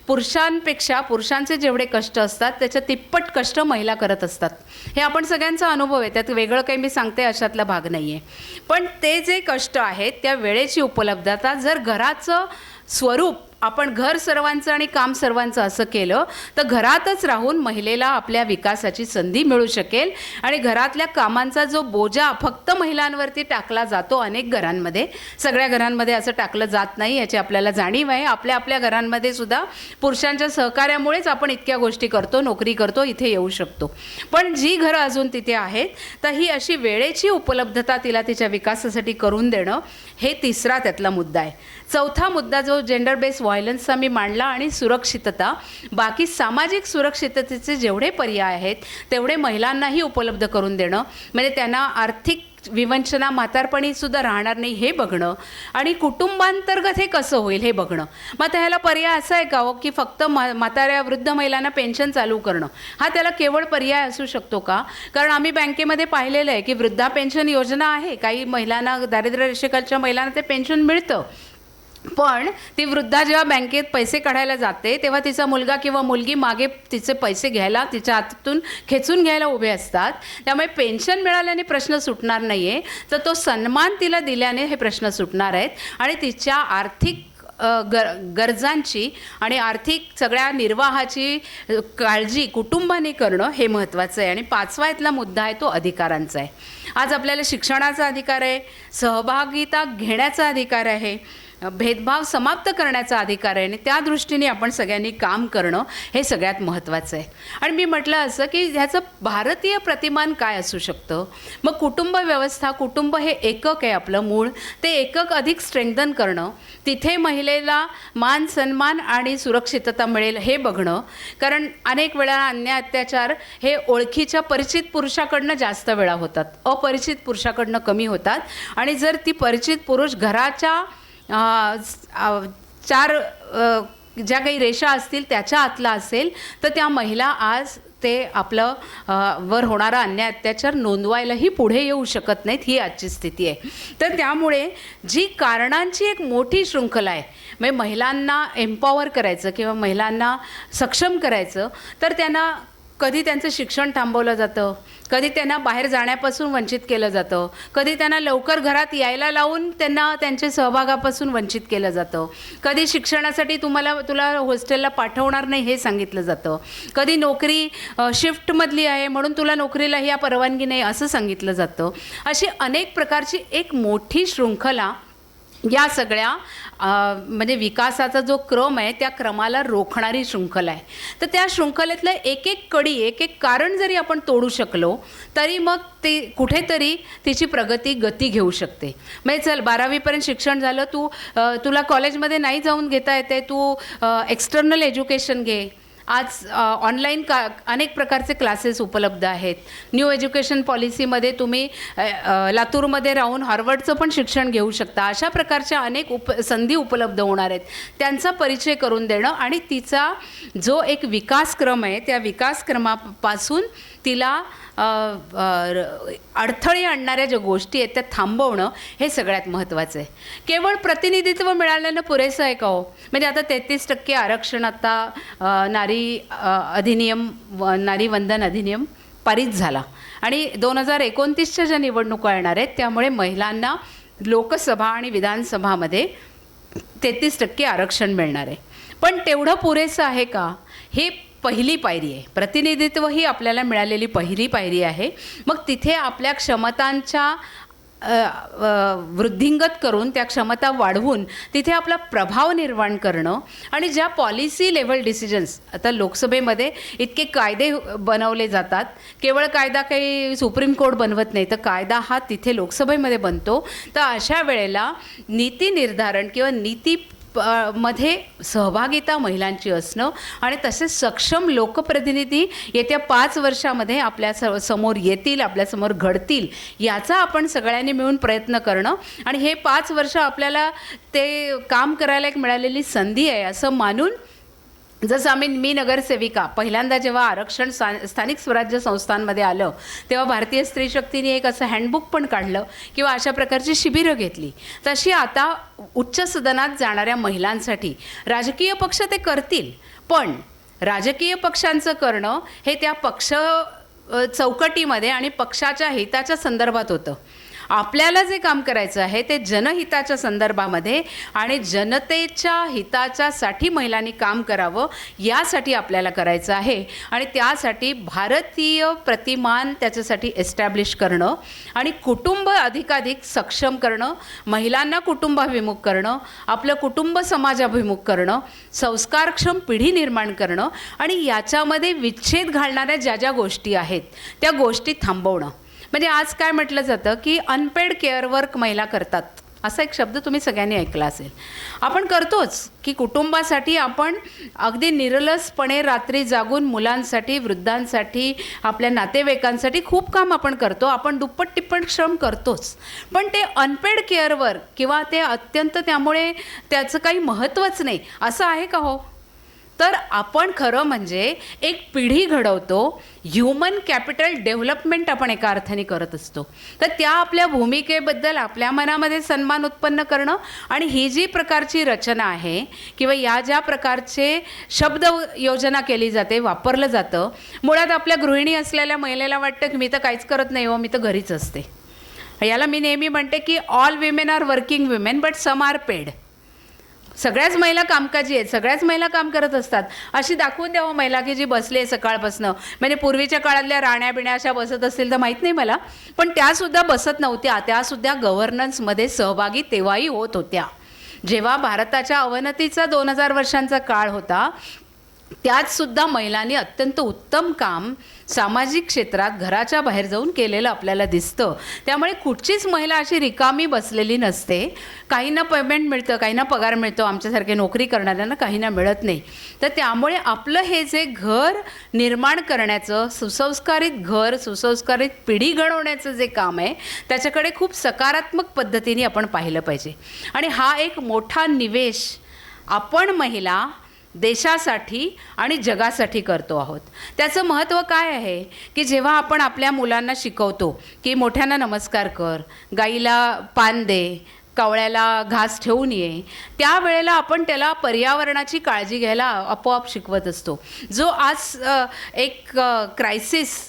पुरुषांचे जेवढे कष्ट असतात त्याच्या तिप्पट कष्ट महिला करत असतात. हे आपण सगळ्यांचा अनुभव आहे, त्यात वेगळं काही मी सांगते अशातला भाग नाही आहे. पण ते जे कष्ट आहेत त्या वेळेची उपलब्धता, जर घराचं स्वरूप आपण घर सर्वांचं आणि काम सर्वांचं असं केलं तर घरातच राहून महिलेला आपल्या विकासाची संधी मिळू शकेल. आणि घरातल्या कामांचा जो बोजा फक्त महिलांवरती टाकला जातो अनेक घरांमध्ये, सगळ्या घरांमध्ये असं टाकलं जात नाही याची आपल्याला जाणीव आहे. आपल्या घरांमध्ये सुद्धा पुरुषांच्या सहकार्यामुळेच आपण इतक्या गोष्टी करतो, नोकरी करतो, इथे येऊ शकतो. पण जी घरं अजून तिथे आहेत तर ही अशी वेळेची उपलब्धता तिला तिच्या विकासासाठी करून देणं, हे तिसरा त्यातला मुद्दा आहे. चौथा मुद्दा जो जेंडर बेस व्हायलन्सचा मी मांडला आणि सुरक्षितता. बाकी सामाजिक सुरक्षिततेचे जेवढे पर्याय आहेत तेवढे महिलांनाही उपलब्ध करून देणं, म्हणजे त्यांना आर्थिक विवंचना, म्हातारपणीसुद्धा राहणार नाही हे बघणं, आणि कुटुंबांतर्गत हे कसं होईल हे बघणं. मग त्याला पर्याय असा आहे का हो की फक्त म्हाताऱ्या वृद्ध महिलांना पेन्शन चालू करणं, हा त्याला केवळ पर्याय असू शकतो का? कारण आम्ही बँकेमध्ये पाहिलेलं आहे की वृद्धा पेन्शन योजना आहे, काही महिलांना, दारिद्र्य रेषेखालच्या महिलांना ते पेन्शन मिळतं. पण ती वृद्धा जेव्हा बँकेत पैसे काढायला जाते तेव्हा तिचा मुलगा किंवा मुलगी मागे तिचे पैसे घ्यायला, तिच्या हातातून खेचून घ्यायला उभे असतात. त्यामुळे पेन्शन मिळाल्याने प्रश्न सुटणार नाही आहे, तर तो सन्मान तिला दिल्याने हे प्रश्न सुटणार आहेत. आणि तिच्या आर्थिक गरजांची आणि आर्थिक सगळ्या निर्वाहाची काळजी कुटुंबाने करणं हे महत्त्वाचं आहे. आणि पाचवा इथला मुद्दा आहे तो अधिकारांचा आहे. आज आपल्याला शिक्षणाचा अधिकार आहे, सहभागिता घेण्याचा अधिकार आहे, भेदभाव समाप्त करण्याचा अधिकार आहे, आणि त्या दृष्टीने आपण सगळ्यांनी काम करणं हे सगळ्यात महत्त्वाचं आहे. आणि मी म्हटलं असं की ह्याचं भारतीय प्रतिमान काय असू शकतं. मग कुटुंब व्यवस्था, कुटुंब हे एकक आहे आपलं मूळ, ते एकक अधिक स्ट्रेंथन करणं, तिथे महिलेला मान सन्मान आणि सुरक्षितता मिळेल हे बघणं. कारण अनेक वेळा अन्याय अत्याचार हे ओळखीच्या परिचित पुरुषाकडनं जास्त वेळा होतात, अपरिचित पुरुषाकडनं कमी होतात. आणि जर ती परिचित पुरुष घराच्या 4 ज्या काही रेषा असतील त्याच्या आतला असेल तर त्या महिला आज ते आपलं वर होणारा अन्याय अत्याचार नोंदवायलाही पुढे येऊ शकत नाहीत, ही आजची स्थिती आहे. तर त्यामुळे जी कारणांची एक मोठी शृंखला आहे, म्हणजे महिलांना एम्पॉवर करायचं किंवा महिलांना सक्षम करायचं, तर त्यांना कधी त्यांचं शिक्षण थांबवलं जातं, कधी त्यांना बाहेर जाण्यापासून वंचित केलं जातं, कधी त्यांना लवकर घरात यायला लावून त्यांना त्यांच्या सहभागापासून वंचित केलं जातं, कधी शिक्षणासाठी तुला हॉस्टेलला पाठवणार नाही हे सांगितलं जातं, कधी नोकरी शिफ्टमधली आहे म्हणून तुला नोकरीला या परवानगी नाही असं सांगितलं जातं. अशी अनेक प्रकारची एक मोठी शृंखला या सगळ्या म्हणजे विकासाचा जो क्रम आहे त्या क्रमाला रोखणारी शृंखला आहे. तर त्या शृंखलेतलं एक एक कडी, एक एक कारण जरी आपण तोडू शकलो तरी मग ते कुठेतरी तिची प्रगती गती घेऊ शकते. म्हणजे चल 12वीपर्यंत शिक्षण झालं, तुला कॉलेजमध्ये नाही जाऊन घेता येते, तू एक्सटर्नल एज्युकेशन घे. आज ऑनलाईन अनेक प्रकारचे क्लासेस उपलब्ध आहेत. न्यू एज्युकेशन पॉलिसीमध्ये तुम्ही लातूरमध्ये राहून हार्वर्डचं पण शिक्षण घेऊ शकता. अशा प्रकारच्या अनेक संधी उपलब्ध होणार आहेत. त्यांचा परिचय करून देणं आणि तिचा जो एक विकासक्रम आहे त्या विकासक्रमापासून तिला अडथळे आणणाऱ्या ज्या गोष्टी आहेत त्या थांबवणं हे सगळ्यात महत्त्वाचं आहे. केवळ प्रतिनिधित्व मिळाल्यानं पुरेसं आहे का हो? म्हणजे आता 33% आरक्षण आता नारी वंदन अधिनियम पारित झाला आणि 2029च्या ज्या निवडणुका येणार आहेत त्यामुळे महिलांना लोकसभा आणि विधानसभामध्ये 33% आरक्षण मिळणार आहे. पण तेवढं पुरेसं आहे का? हे पहिली पायरी आहे. प्रतिनिधित्व ही आपल्याला मिळालेली पहिली पायरी आहे. मग तिथे आपल्या क्षमतांच्या वृद्धिंगत करून त्या क्षमता वाढवून तिथे आपला प्रभाव निर्माण करणं आणि ज्या पॉलिसी लेव्हल डिसिजन्स आता लोकसभेमध्ये इतके कायदे बनवले जातात. केवळ कायदा काही सुप्रीम कोर्ट बनवत नाही, तर कायदा हा तिथे लोकसभेमध्ये बनतो. तर अशा वेळेला नीती निर्धारण किंवा मध्ये सहभागिता महिलांची असणं आणि तसेच सक्षम लोकप्रतिनिधी येत्या 5 वर्षामध्ये आपल्या समोर येतील, आपल्यासमोर घडतील, याचा आपण सगळ्यांनी मिळून प्रयत्न करणं आणि हे 5 वर्ष आपल्याला ते काम करायला एक मिळालेली संधी आहे असं मानून, जसं मी नगरसेविका पहिल्यांदा जेव्हा आरक्षण स्थानिक स्वराज्य संस्थांमध्ये आलं तेव्हा भारतीय स्त्री शक्तीने एक असं हँडबुक पण काढलं किंवा अशा प्रकारची शिबिरं घेतली. तशी आता उच्च सदनात जाणाऱ्या महिलांसाठी राजकीय पक्ष ते करतील, पण राजकीय पक्षांचं करणं हे त्या पक्ष चौकटीमध्ये आणि पक्षाच्या हिताच्या संदर्भात होतं. आपल्याला जे काम करायचं आहे ते जनहिताच्या संदर्भामध्ये आणि जनतेच्या हिताच्यासाठी महिलांनी काम करावं यासाठी आपल्याला करायचं आहे. आणि त्यासाठी भारतीय प्रतिमान त्याच्यासाठी एस्टॅब्लिश करणं आणि कुटुंब अधिकाधिक सक्षम करणं, महिलांना कुटुंबाभिमुख करणं, आपलं कुटुंब समाजाभिमुख करणं, संस्कारक्षम पिढी निर्माण करणं आणि याच्यामध्ये विच्छेद घालणाऱ्या ज्या ज्या गोष्टी आहेत त्या गोष्टी थांबवणं. म्हणजे आज काय म्हटलं जातं की अनपेड केअर वर्क महिला करतात, असा एक शब्द तुम्ही सगळ्यांनी ऐकला असेल. आपण करतोच की कुटुंबासाठी आपण अगदी निरलसपणे रात्री जागून मुलांसाठी, वृद्धांसाठी, आपल्या नातेवाईकांसाठी खूप काम आपण करतो. आपण दुप्पट तिप्पट श्रम करतोच. पण ते अनपेड केअर वर्क किंवा ते अत्यंत त्यामुळे त्याचं काही महत्त्वच नाही असं आहे का हो? तर आपण खरं म्हणजे एक पिढी घडवतो, ह्युमन कॅपिटल डेव्हलपमेंट आपण एका अर्थाने करत असतो. तर त्या आपल्या भूमिकेबद्दल आपल्या मनामध्ये सन्मान उत्पन्न करणं आणि ही जी प्रकारची रचना आहे किंवा या ज्या प्रकारचे शब्द योजना केली जाते, वापरलं जातं, मुळात आपल्या गृहिणी असलेल्या महिलेला वाटतं की मी तर काहीच करत नाही हो, मी तर घरीच असते. याला मी नेहमी म्हणते की all women are working women but some are paid. सगळ्याच महिला कामकाजी आहेत, सगळ्याच महिला काम करत असतात. अशी दाखवून द्यावं महिला की जी बसली आहे सकाळपासनं. म्हणजे पूर्वीच्या काळातल्या राण्या बिण्या अशा बसत असतील तर माहीत नाही मला, पण त्यासुद्धा बसत नव्हत्या. त्यासुद्धा गव्हर्नन्समध्ये सहभागी तेव्हाही होत होत्या. जेव्हा भारताच्या अवनतीचा 2000 वर्षांचा काळ होता त्यातसुद्धा महिलांनी अत्यंत उत्तम काम सामाजिक क्षेत्रात घराच्या बाहेर जाऊन केलेलं आपल्याला दिसतं. त्यामुळे कुठचीच महिला अशी रिकामी बसलेली नसते. काहींना पेमेंट मिळतं, काहींना पगार मिळतो, आमच्यासारखे नोकरी करणाऱ्यांना काहींना मिळत नाही. तर त्यामुळे आपलं हे जे घर निर्माण करण्याचं, सुसंस्कारित घर, सुसंस्कारित पिढी घडवण्याचं जे काम आहे त्याच्याकडे खूप सकारात्मक पद्धतीने आपण पाहिलं पाहिजे. आणि हा एक मोठा निवेश आपण महिला देशासाठी आणि जगासाठी करतो आहोत. त्याचं महत्त्व काय आहे की जेव्हा आपण आपल्या मुलांना शिकवतो की मोठ्यांना नमस्कार कर, गाईला पान दे, कावळ्याला घास ठेवून ये, त्यावेळेला आपण त्याला पर्यावरणाची काळजी घ्यायला आपोआप शिकवत असतो. जो आज एक क्रायसिस,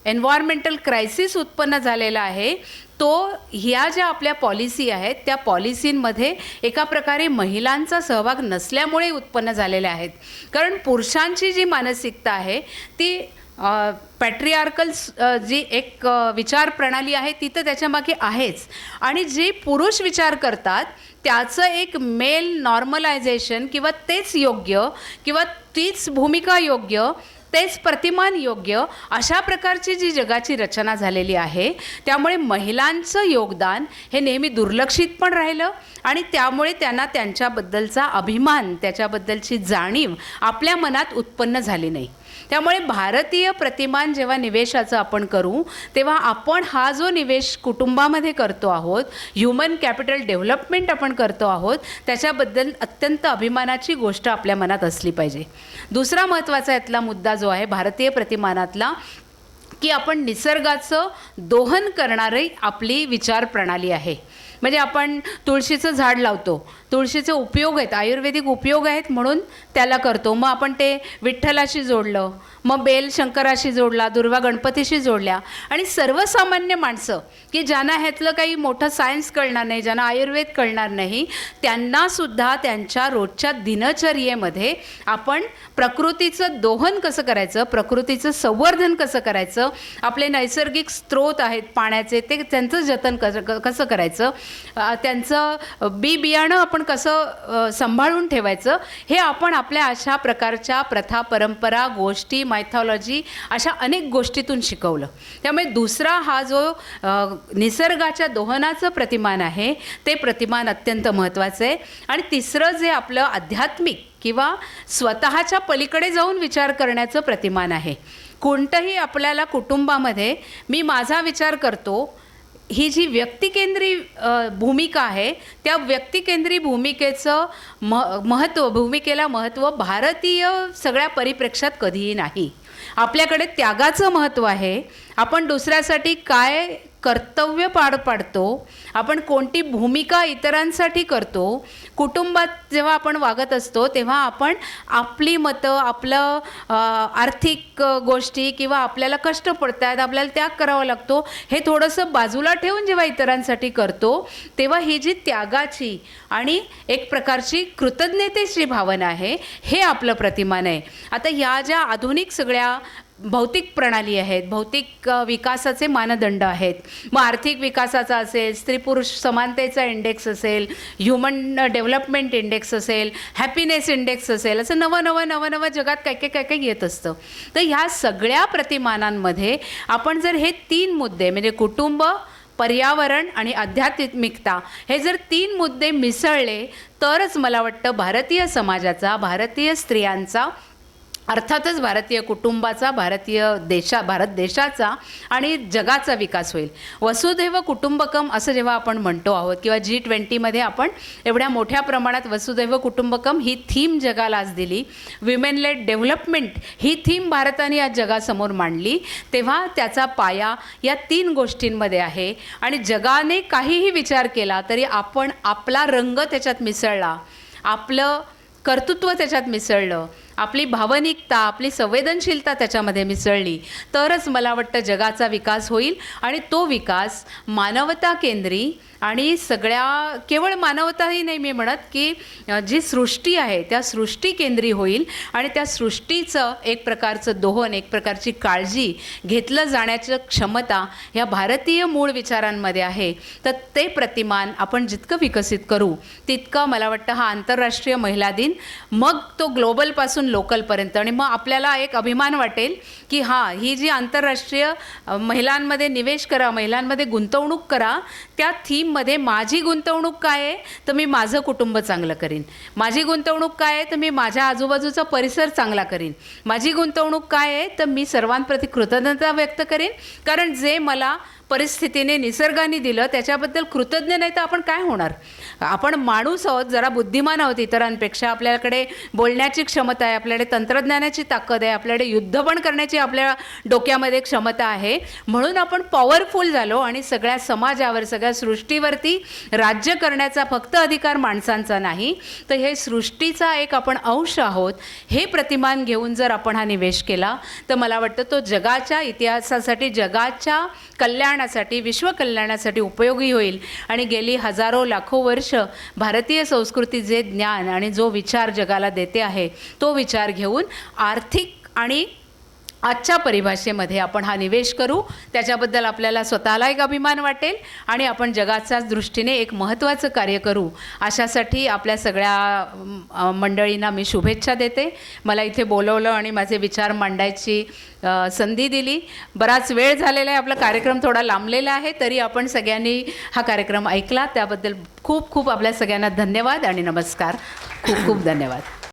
एन्व्हायरमेंटल क्रायसिस उत्पन्न झालेला आहे तो ह्या ज्या आपल्या पॉलिसी आहेत त्या पॉलिसींमध्ये एका प्रकारे महिलांचा सहभाग नसल्यामुळे उत्पन्न झालेल्या आहेत. कारण पुरुषांची जी मानसिकता आहे ती पॅट्रिआर्कल जी एक विचार प्रणाली आहे ती तर त्याच्यामागे आहेच. आणि जे पुरुष विचार करतात त्याचं एक मेल नॉर्मलायझेशन किंवा तेच योग्य किंवा तीच भूमिका योग्य, तेच प्रतिमान योग्य, अशा प्रकारची जी जगाची रचना झालेली आहे त्यामुळे महिलांचं योगदान हे नेहमी दुर्लक्षित पण राहिलं आणि त्यामुळे त्यांना त्यांच्याबद्दलचा अभिमान, त्याच्याबद्दलची जाणीव आपल्या मनात उत्पन्न झाली नाही. त्यामुळे भारतीय प्रतिमान जेव्हा निवेशाचं आपण करू तेव्हा आपण हा जो निवेश कुटुंबामध्ये करतो आहोत, ह्युमन कॅपिटल डेव्हलपमेंट आपण करतो आहोत, त्याच्याबद्दल अत्यंत अभिमानाची गोष्ट आपल्या मनात असली पाहिजे. दुसरा महत्त्वाचा यातला मुद्दा जो आहे भारतीय प्रतिमानातला की आपण निसर्गाचं दोहन करणारी आपली विचार प्रणाली आहे. म्हणजे आपण तुळशीचं झाड लावतो, तुळशीचे उपयोग आहेत, आयुर्वेदिक उपयोग आहेत म्हणून त्याला करतो. मग आपण ते विठ्ठलाशी जोडलं, मग बेल शंकराशी जोडला, दुर्वा गणपतीशी जोडल्या. आणि सर्वसामान्य माणसं की ज्यांना ह्यातलं काही मोठं सायन्स कळणार नाही, ज्यांना आयुर्वेद कळणार नाही, त्यांनासुद्धा त्यांच्या रोजच्या दिनचर्येमध्ये आपण प्रकृतीचं दोहन कसं करायचं, प्रकृतीचं संवर्धन कसं करायचं, आपले नैसर्गिक स्रोत आहेत पाण्याचे ते त्यांचं जतन कसं करायचं, त्यांचं बी बियाणं आपण कसं सांभाळून ठेवायचं, हे आपण आपल्या अशा प्रकारच्या प्रथा, परंपरा, गोष्टी, मायथॉलॉजी अशा अनेक गोष्टीतून शिकवलं. त्यामुळे दुसरा हा जो निसर्गाच्या दोहनाचं प्रतिमान आहे ते प्रतिमान अत्यंत महत्त्वाचं आहे. आणि तिसरं जे आपलं आध्यात्मिक किंवा स्वतःच्या पलीकडे जाऊन विचार करण्याचं प्रतिमान आहे. कोणतंही आपल्याला कुटुंबामध्ये मी माझा विचार करतो ही जी व्यक्तिकेंद्री भूमिका आहे, त्या व्यक्तिकेंद्री भूमिकेचं भूमिकेला महत्त्व भारतीय सगळ्या परिप्रेक्ष्यात कधीही नाही. आपल्याकडे त्यागाचं महत्त्व आहे. आपण दुसऱ्यासाठी काय कर्तव्य पार पाडतो, आपण कोणती भूमिका इतरांसाठी करतो, कुटुंबात जेव्हा आपण वागत असतो तेव्हा आपण आपली मतं, आपलं आर्थिक गोष्टी किंवा आपल्याला कष्ट पडतात, आपल्याला त्याग करावा लागतो, हे थोडंसं बाजूला ठेवून जेव्हा इतरांसाठी करतो तेव्हा ही जी त्यागाची आणि एक प्रकारची कृतज्ञतेची भावना आहे हे आपलं प्रतिमान आहे. आता या ज्या आधुनिक सगळ्या भौतिक प्रणाली आहेत, भौतिक विकासाचे मानदंड आहेत, मग आर्थिक विकासाचा असेल, स्त्री पुरुष समानतेचा इंडेक्स असेल, ह्युमन डेव्हलपमेंट इंडेक्स असेल, हॅपीनेस इंडेक्स असेल, असं नवं जगात काय येत असतं. तर ह्या सगळ्या प्रतिमानांमध्ये आपण जर हे 3 मुद्दे म्हणजे कुटुंब, पर्यावरण आणि आध्यात्मिकता हे जर 3 मुद्दे मिसळले तरच मला वाटतं भारतीय समाजाचा, भारतीय स्त्रियांचा, अर्थातच भारतीय कुटुंबाचा, भारत देशाचा आणि जगाचा विकास होईल. वसुधैव कुटुंबकम असं जेव्हा आपण म्हणतो आहोत किंवा G20मध्ये आपण एवढ्या मोठ्या प्रमाणात वसुधैव कुटुंबकम ही थीम जगाला आज दिली, विमेन लेड डेव्हलपमेंट ही थीम भारताने आज जगासमोर मांडली, तेव्हा त्याचा पाया या 3 गोष्टींमध्ये आहे. आणि जगाने काहीही विचार केला तरी आपण आपला रंग त्याच्यात मिसळला, आपलं कर्तृत्व त्याच्यात मिसळलं, आपली भावनिकता, आपली संवेदनशीलता त्याच्यामध्ये मिसळली तरच मला वाटतं जगाचा विकास होईल. आणि तो विकास मानवता केंद्री आणि सगळ्या केवळ मानवताही नाही मी म्हणत की जी सृष्टी आहे त्या सृष्टी केंद्री होईल आणि त्या सृष्टीचं एक प्रकारचं दोहन, एक प्रकारची काळजी घेतलं जाण्याची क्षमता ह्या भारतीय मूळ विचारांमध्ये आहे. तर ते प्रतिमान आपण जितकं विकसित करू तितकं मला वाटतं हा आंतरराष्ट्रीय महिला दिन, मग तो ग्लोबलपासून लोकलपर्यंत, आणि मग आपल्याला एक अभिमान वाटेल की हां, ही जी आंतरराष्ट्रीय महिलांमध्ये निवेश करा, महिलांमध्ये गुंतवणूक करा, त्या थीममध्ये माझी गुंतवणूक काय आहे तर मी माझं कुटुंब चांगलं करीन, माझी गुंतवणूक काय आहे तर मी माझ्या आजूबाजूचा परिसर चांगला करीन, माझी गुंतवणूक काय आहे तर मी सर्वांप्रती कृतज्ञता व्यक्त करीन. कारण जे मला परिस्थितीने, निसर्गाने दिलं त्याच्याबद्दल कृतज्ञ नाही तर आपण काय होणार. आपण माणूस आहोत, जरा बुद्धिमान आहोत इतरांपेक्षा, आपल्याकडे बोलण्याची क्षमता आहे, आपल्याकडे तंत्रज्ञानाची ताकद आहे, आपल्याकडे युद्ध पण करण्याची आपल्या डोक्यामध्ये क्षमता आहे, म्हणून आपण पॉवरफुल झालो आणि सगळ्या समाजावर, सगळ्या सृष्टीवरती राज्य करण्याचा फक्त अधिकार माणसांचा नाही तर हे सृष्टीचा एक आपण अंश आहोत. हे प्रतिमान घेऊन जर आपण हा निवेश केला तर मला वाटतं तो जगाच्या इतिहासासाठी, जगाच्या कल्याणासाठी, विश्वकल्याणासाठी उपयोगी होईल. आणि गेली हजारो लाखो वर्ष भारतीय संस्कृती जे ज्ञान आणि जो विचार जगाला देते आहे तो विचार घेऊन आर्थिक आणि आजच्या परिभाषेमध्ये आपण हा निवेश करू. त्याच्याबद्दल आपल्याला स्वतःला एक अभिमान वाटेल आणि आपण जगाच्याच दृष्टीने एक महत्त्वाचं कार्य करू. अशासाठी आपल्या सगळ्या मंडळींना मी शुभेच्छा देते. मला इथे बोलवलं आणि माझे विचार मांडायची संधी दिली. बराच वेळ झालेला आहे, आपला कार्यक्रम थोडा लांबलेला आहे, तरी आपण सगळ्यांनी हा कार्यक्रम ऐकला त्याबद्दल खूप खूप आपल्या सगळ्यांना धन्यवाद आणि नमस्कार. खूप खूप धन्यवाद.